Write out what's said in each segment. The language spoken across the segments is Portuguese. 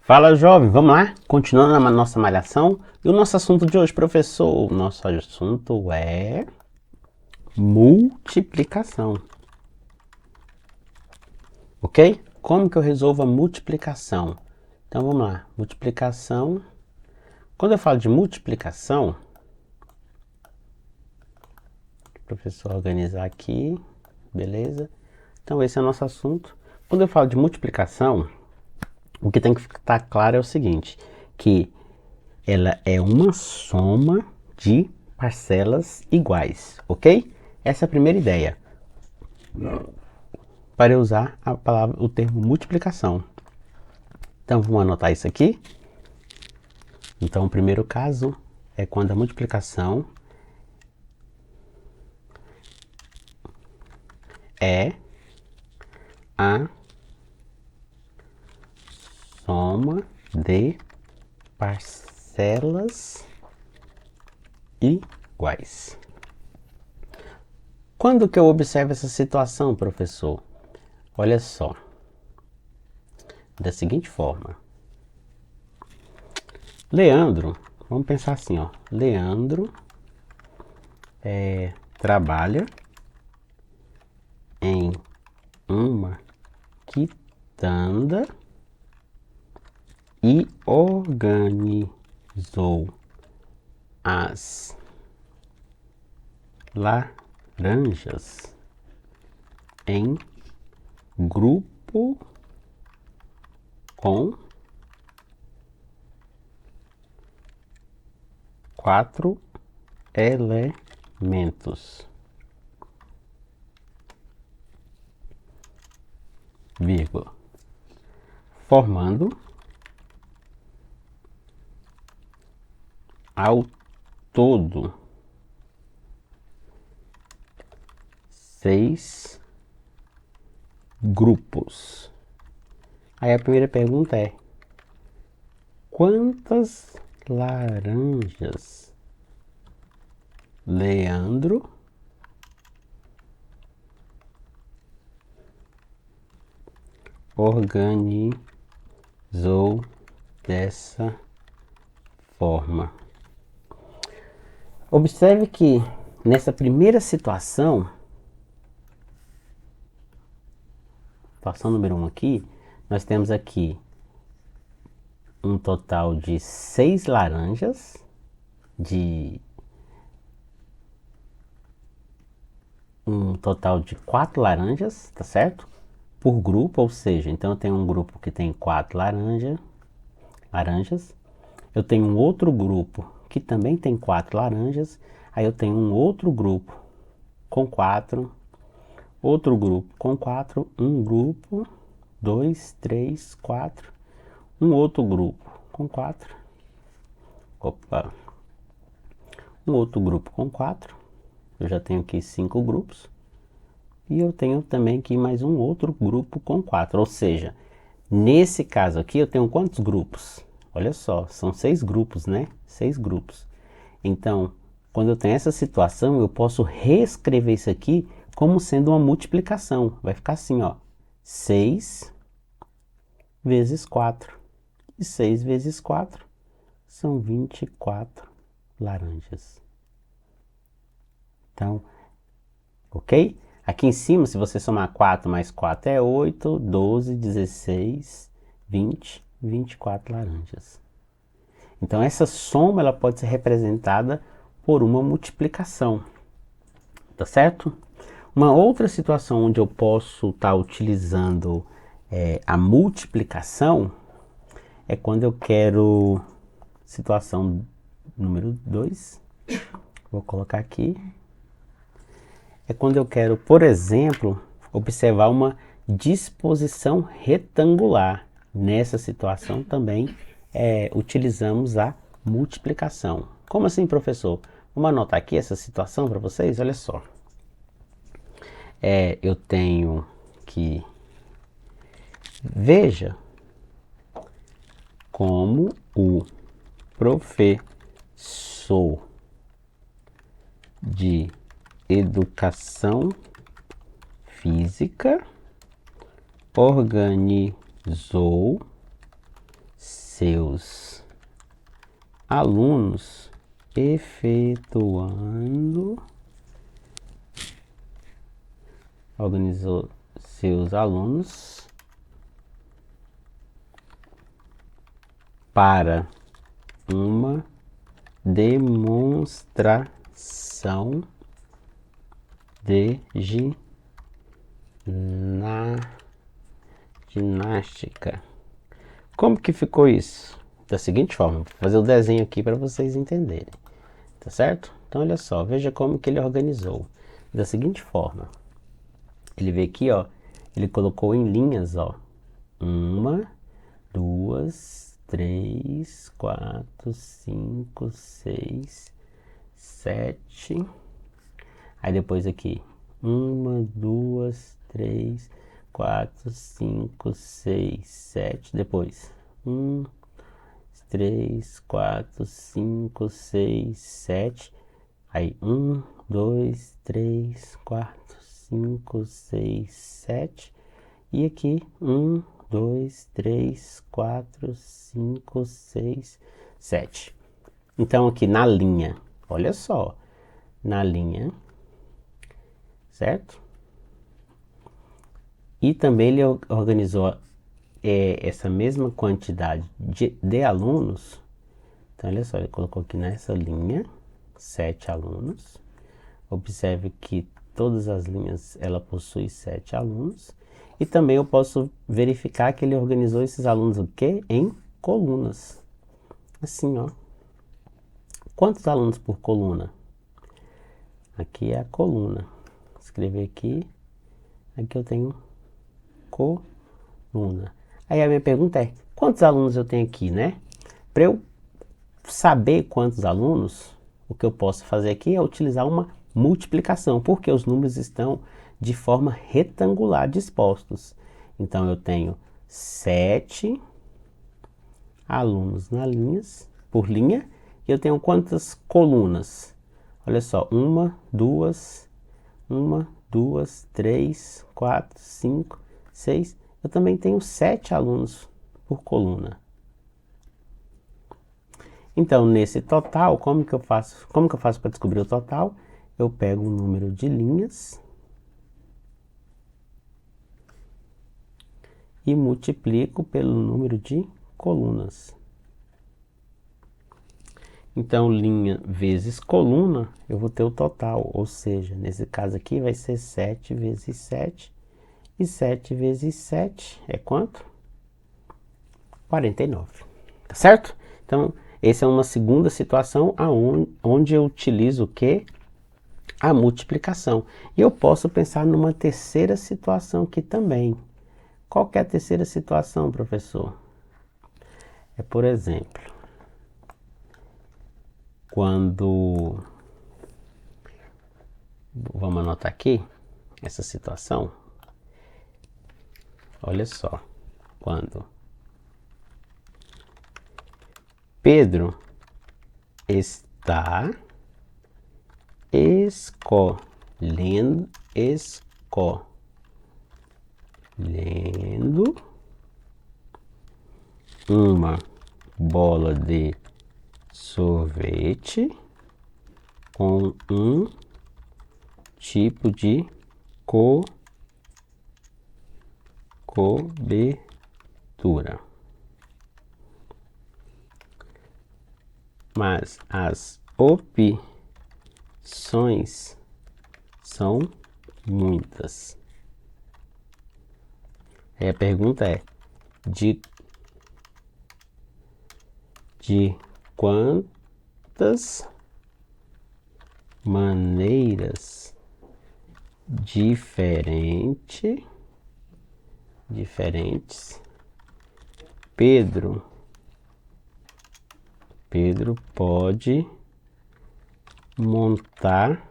Fala, jovem, vamos lá? Continuando a nossa malhação. E o nosso assunto de hoje, professor? O nosso assunto é multiplicação. Ok? Como que eu resolvo a multiplicação? Então vamos lá. Multiplicação. Quando eu falo de multiplicação, professor organizar aqui, beleza? Então esse é o nosso assunto. Quando eu falo de multiplicação, o que tem que ficar claro é o seguinte, que ela é uma soma de parcelas iguais, ok? Essa é a primeira ideia. Para eu usar a palavra, o termo multiplicação. Então vamos anotar isso aqui. Então o primeiro caso é quando a multiplicação é a soma de parcelas iguais. Quando que eu observo essa situação, professor? Olha só, da seguinte forma. Leandro, vamos pensar assim, ó. Leandro trabalha em uma quitanda e organizou as laranjas em grupo com 4 elementos, vírgula, formando ao todo 6 grupos. Aí a primeira pergunta é: quantas laranjas Leandro organizou dessa forma? Observe que nessa primeira situação número 1 aqui, nós temos aqui um total de 6 laranjas, de um total de 4 laranjas, tá certo? Por grupo, ou seja, então eu tenho um grupo que tem 4 laranjas, eu tenho um outro grupo que também tem 4 laranjas, aí eu tenho um outro grupo com 4, outro grupo com 4, um grupo, 2, 3, 4, um outro grupo com 4, opa, um outro grupo com 4, eu já tenho aqui 5 grupos, e eu tenho também aqui mais um outro grupo com 4, ou seja, nesse caso aqui eu tenho quantos grupos? Olha só, são 6 grupos, né? 6 grupos. Então, quando eu tenho essa situação, eu posso reescrever isso aqui como sendo uma multiplicação. Vai ficar assim, ó, 6 vezes 4. E 6 vezes 4 são 24 laranjas. Então, ok? Aqui em cima, se você somar 4 mais 4 é 8, 12, 16, 20, 24 laranjas. Então, essa soma ela pode ser representada por uma multiplicação, tá certo? Uma outra situação onde eu posso estar utilizando a multiplicação é quando eu quero, situação número 2, vou colocar aqui, é quando eu quero, por exemplo, observar uma disposição retangular. Nessa situação também utilizamos a multiplicação. Como assim, professor? Vamos anotar aqui essa situação para vocês? Olha só. Eu tenho que... Veja como o professor de educação física organizou seus alunos efetuando, organizou seus alunos para uma demonstração de ginástica. Como que ficou isso? Da seguinte forma, vou fazer o desenho aqui para vocês entenderem, tá certo? Então olha só, veja como que ele organizou. Da seguinte forma, ele veio aqui, ó, ele colocou em linhas, ó, 1, 2, 3, 4, 5, 6, 7. Aí depois aqui, 1, 2, 3, 4, 5, 6, 7. Depois, 1, 3, 4, 5, 6, 7. Aí, 1, 2, 3, 4, 5, 6, 7. E aqui, 1, 2, 3, 4, 5, 6, 7. Então, aqui na linha, olha só, na linha, certo? E também ele organizou essa mesma quantidade de alunos. Então, olha só, ele colocou aqui nessa linha 7 alunos. Observe que todas as linhas ela possui 7 alunos. E também eu posso verificar que ele organizou esses alunos o quê? Em colunas. Assim, ó. Quantos alunos por coluna? Aqui é a coluna. Vou escrever aqui. Aqui eu tenho coluna. Aí a minha pergunta é, quantos alunos eu tenho aqui, né? Para eu saber quantos alunos, o que eu posso fazer aqui é utilizar uma multiplicação, porque os números estão de forma retangular dispostos. Então eu tenho 7 alunos por linha, e eu tenho quantas colunas? Olha só, 1, 2, 3, 4, 5, 6. Eu também tenho 7 alunos por coluna. Então, nesse total, como que eu faço para descobrir o total? Eu pego o número de linhas e multiplico pelo número de colunas. Então, linha vezes coluna, eu vou ter o total, ou seja, nesse caso aqui vai ser 7 vezes 7, e 7 vezes 7 é quanto? 49, tá certo? Então, essa é uma segunda situação onde eu utilizo o quê? A multiplicação. E eu posso pensar numa terceira situação aqui também. Qual que é a terceira situação, professor? É, por exemplo, quando... Vamos anotar aqui essa situação. Olha só. Quando Pedro está escolhendo uma bola de sorvete com um tipo de cobertura, mas as opções são muitas. Aí a pergunta é, de quantas maneiras diferentes Pedro pode montar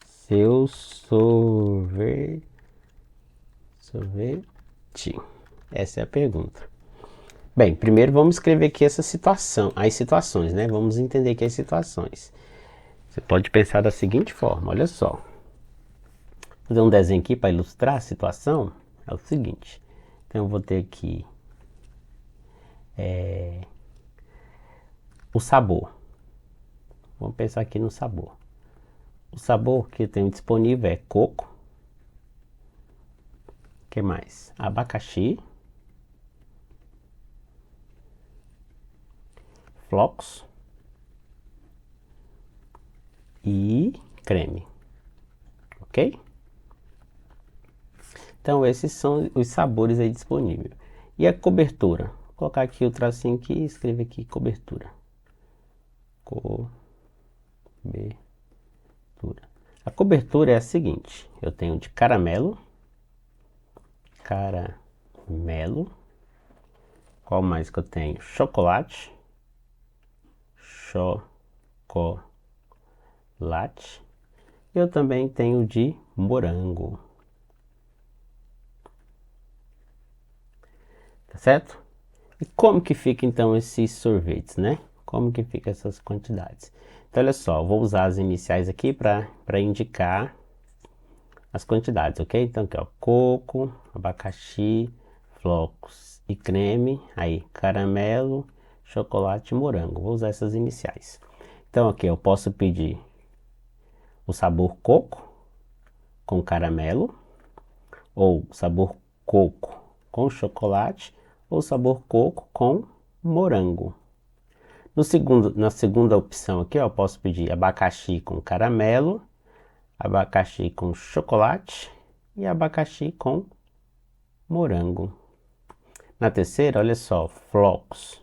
seu sorvete? Essa é a pergunta. Bem, primeiro vamos escrever aqui essa situação, as situações, né? Vamos entender aqui as situações. Você pode pensar da seguinte forma, olha só. Vou fazer um desenho aqui para ilustrar a situação. É o seguinte. Então eu vou ter aqui o sabor. Vamos pensar aqui no sabor. O sabor que eu tenho disponível é coco. O que mais? Abacaxi. Flocos. E creme. Ok? Então esses são os sabores aí disponíveis. E a cobertura? Vou colocar aqui o tracinho aqui e escrever aqui cobertura. Cobertura. A cobertura é a seguinte: eu tenho de caramelo. Caramelo. Qual mais que eu tenho? Chocolate. Chocolate. Eu também tenho de morango. Tá certo? E como que fica então esses sorvetes, né? Como que fica essas quantidades? Então olha só, eu vou usar as iniciais aqui para indicar as quantidades, ok? Então aqui ó, coco, abacaxi, flocos e creme, aí caramelo, chocolate e morango. Vou usar essas iniciais. Então aqui eu posso pedir o sabor coco com caramelo, ou sabor coco com chocolate, ou sabor coco com morango. Na segunda opção aqui, ó, eu posso pedir abacaxi com caramelo, abacaxi com chocolate e abacaxi com morango. Na terceira, olha só, flocos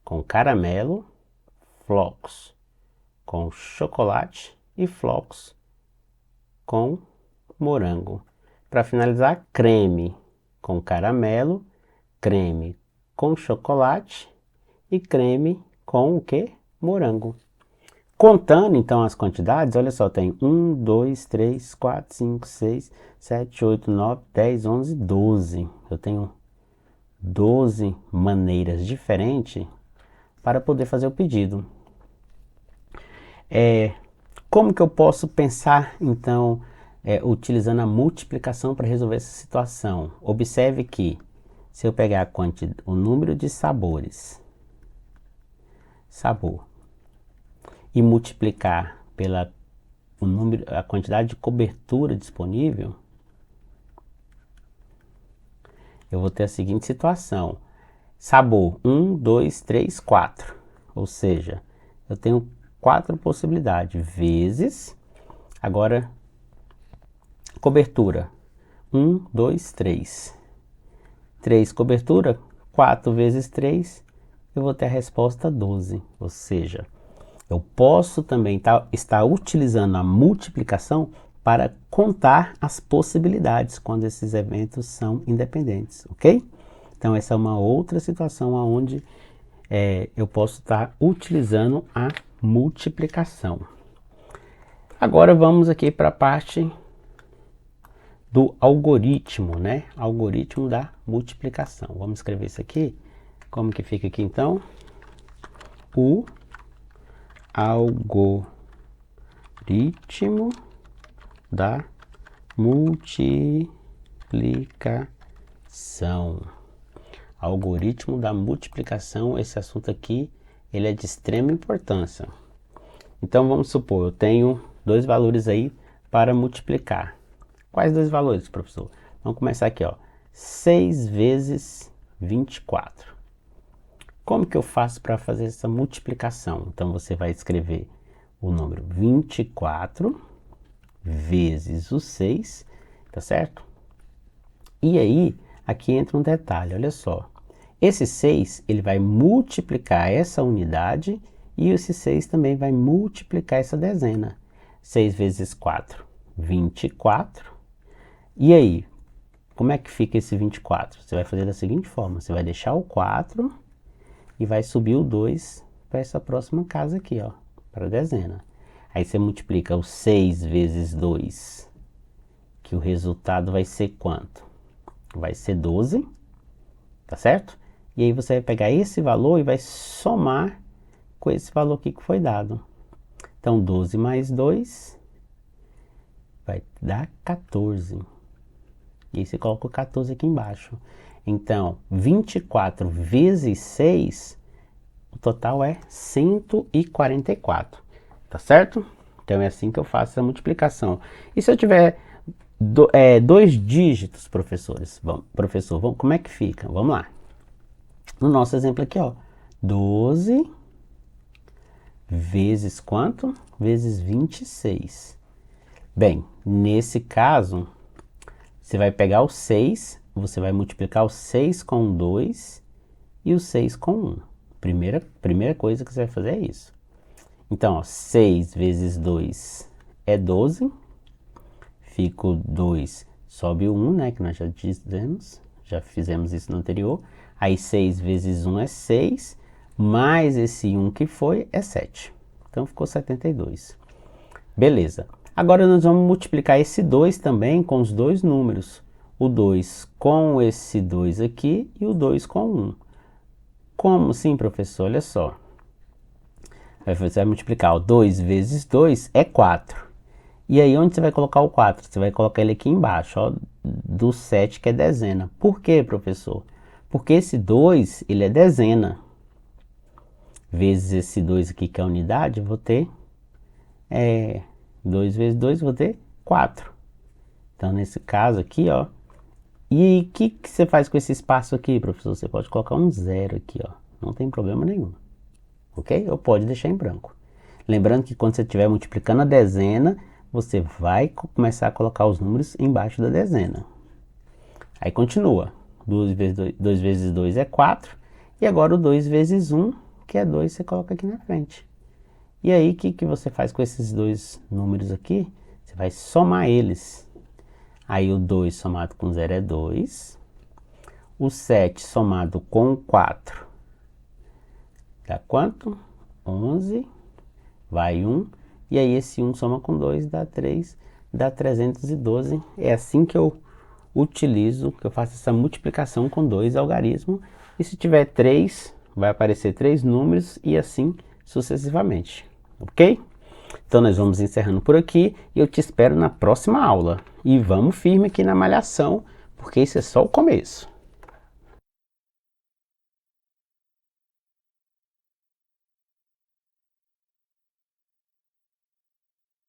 com caramelo, flocos com chocolate e flocos com morango. Para finalizar, creme com caramelo, creme com chocolate e creme com o que? Morango. Contando então as quantidades, olha só, tem 1, 2, 3, 4, 5, 6, 7, 8, 9, 10, 11, 12. Eu tenho 12 maneiras diferentes para poder fazer o pedido. Como que eu posso pensar então utilizando a multiplicação para resolver essa situação? Observe que se eu pegar o número de sabores, e multiplicar pela a quantidade de cobertura disponível, eu vou ter a seguinte situação: sabor 1, 2, 3, 4. Ou seja, eu tenho 4 possibilidades, vezes, agora, cobertura 1, 2, 3. 3 cobertura, 4 vezes 3, eu vou ter a resposta 12. Ou seja, eu posso também estar utilizando a multiplicação para contar as possibilidades quando esses eventos são independentes, ok? Então essa é uma outra situação onde eu posso estar utilizando a multiplicação. Agora vamos aqui para a parte do algoritmo, né? Algoritmo da multiplicação. Vamos escrever isso aqui. Como que fica aqui então? O algoritmo da multiplicação. Algoritmo da multiplicação, esse assunto aqui, ele é de extrema importância. Então vamos supor, eu tenho dois valores aí para multiplicar. Quais dois valores, professor? Vamos começar aqui, ó. 6 vezes 24. Como que eu faço para fazer essa multiplicação? Então você vai escrever o número 24 vezes o 6, tá certo? E aí, aqui entra um detalhe, olha só. Esse 6, ele vai multiplicar essa unidade e esse 6 também vai multiplicar essa dezena. 6 vezes 4, 24. E aí, como é que fica esse 24? Você vai fazer da seguinte forma, você vai deixar o 4 e vai subir o 2 para essa próxima casa aqui, ó, para a dezena. Aí você multiplica o 6 vezes 2, que o resultado vai ser quanto? Vai ser 12, tá certo? E aí você vai pegar esse valor e vai somar com esse valor aqui que foi dado. Então 12 mais 2 vai dar 14. E aí você coloca o 14 aqui embaixo. Então, 24 vezes 6, o total é 144, tá certo? Então é assim que eu faço essa multiplicação. E se eu tiver dois dígitos, professores? Professor, como é que fica? Vamos lá. No nosso exemplo aqui, ó, 12 vezes quanto? Vezes 26. Bem, nesse caso, você vai pegar o 6, você vai multiplicar o 6 com 2 e o 6 com 1. Primeira coisa que você vai fazer é isso. Então, ó, 6 vezes 2 é 12. Fica o 2, sobe o 1, né, que nós já fizemos isso no anterior. Aí 6 vezes 1 é 6, mais esse 1 que foi é 7. Então ficou 72. Beleza. Agora nós vamos multiplicar esse 2 também com os dois números. O 2 com esse 2 aqui e o 2 com 1. Como assim, professor? Olha só. Você vai multiplicar o 2 vezes 2 é 4. E aí onde você vai colocar o 4? Você vai colocar ele aqui embaixo, ó, do 7 que é dezena. Por quê, professor? Porque esse 2, ele é dezena. Vezes esse 2 aqui que é unidade, eu vou ter 2 vezes 2, vou ter 4. Então nesse caso aqui, ó. E o que você faz com esse espaço aqui, professor? Você pode colocar um 0 aqui, ó. Não tem problema nenhum. Ok? Ou pode deixar em branco. Lembrando que quando você estiver multiplicando a dezena, você vai começar a colocar os números embaixo da dezena. Aí continua. 2 vezes 2 é 4. E agora o 2 vezes 1, que é 2, você coloca aqui na frente. E aí, o que você faz com esses dois números aqui? Você vai somar eles. Aí o 2 somado com 0 é 2. O 7 somado com 4 dá quanto? 11. Vai 1. E aí esse 1 soma com 2 dá 3, dá 312. É assim que eu utilizo, que eu faço essa multiplicação com 2 algarismos. E se tiver 3, vai aparecer 3 números e assim sucessivamente. Ok? Então nós vamos encerrando por aqui e eu te espero na próxima aula. E vamos firme aqui na malhação, porque isso é só o começo.